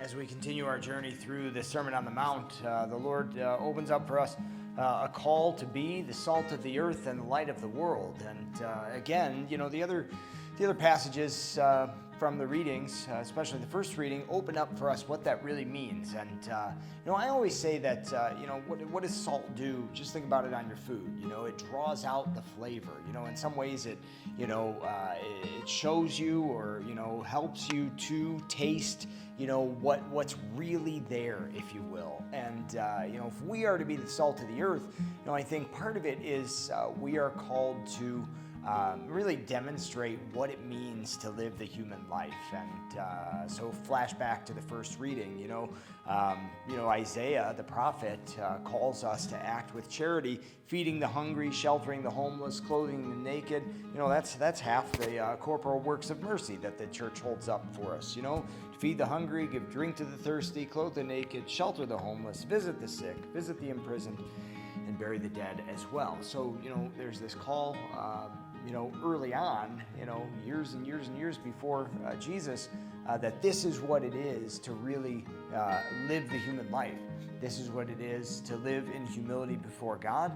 As we continue our journey through the Sermon on the Mount, the Lord opens up for us a call to be the salt of the earth and the light of the world. And again, the other passages from the readings, especially the first reading, open up for us what that really means. And I always say that what does salt do? Just think about it on your food. It draws out the flavor. In some ways it shows you or helps you to taste what's really there, if you will. And if we are to be the salt of the earth, I think part of it is we are called to really demonstrate what it means to live the human life. And so flashback to the first reading, Isaiah, the prophet, calls us to act with charity, feeding the hungry, sheltering the homeless, clothing the naked. That's half the corporal works of mercy that the church holds up for us. To feed the hungry, give drink to the thirsty, clothe the naked, shelter the homeless, visit the sick, visit the imprisoned, and bury the dead as well. So, there's this call, early on, years and years and years before Jesus, that this is what it is to really live the human life. This is what it is to live in humility before God,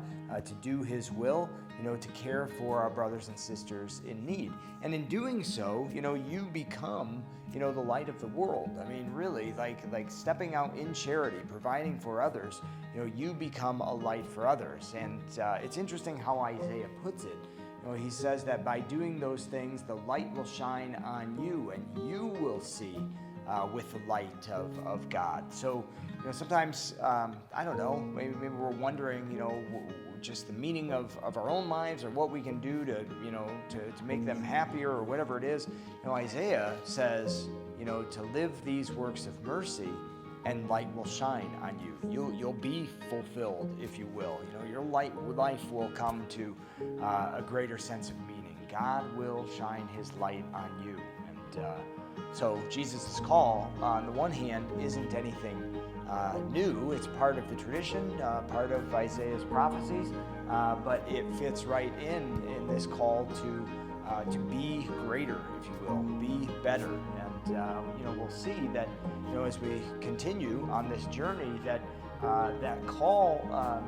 to do His will, to care for our brothers and sisters in need. And in doing so, you become, the light of the world. I mean, really, like stepping out in charity, providing for others, you become a light for others. And it's interesting how Isaiah puts it. He says that by doing those things, the light will shine on you, and you will see with the light of God. So, sometimes, I don't know, maybe we're wondering, just the meaning of our own lives or what we can do to make them happier or whatever it is. Isaiah says, to live these works of mercy, and light will shine on you. You'll be fulfilled, if you will. Your life will come to a greater sense of meaning. God will shine His light on you. And so Jesus' call, on the one hand, isn't anything new. It's part of the tradition, part of Isaiah's prophecies, but it fits right in this call to be greater, if you will, be better. And we'll see that as we continue on this journey that that call,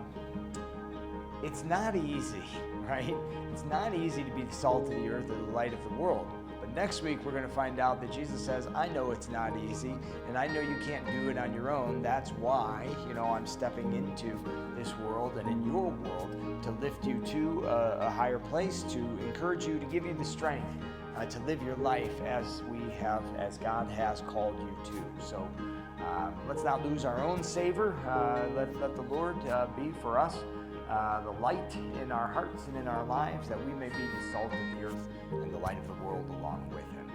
it's not easy, right? It's not easy to be the salt of the earth or the light of the world. But next week we're going to find out that Jesus says, I know it's not easy, and I know you can't do it on your own. That's why, I'm stepping into this world and in your world to lift you to a higher place, to encourage you, to give you the strength to live your life as God has called you to. So let's not lose our own savor. Let the Lord be for us the light in our hearts and in our lives, that we may be the salt of the earth and the light of the world along with Him.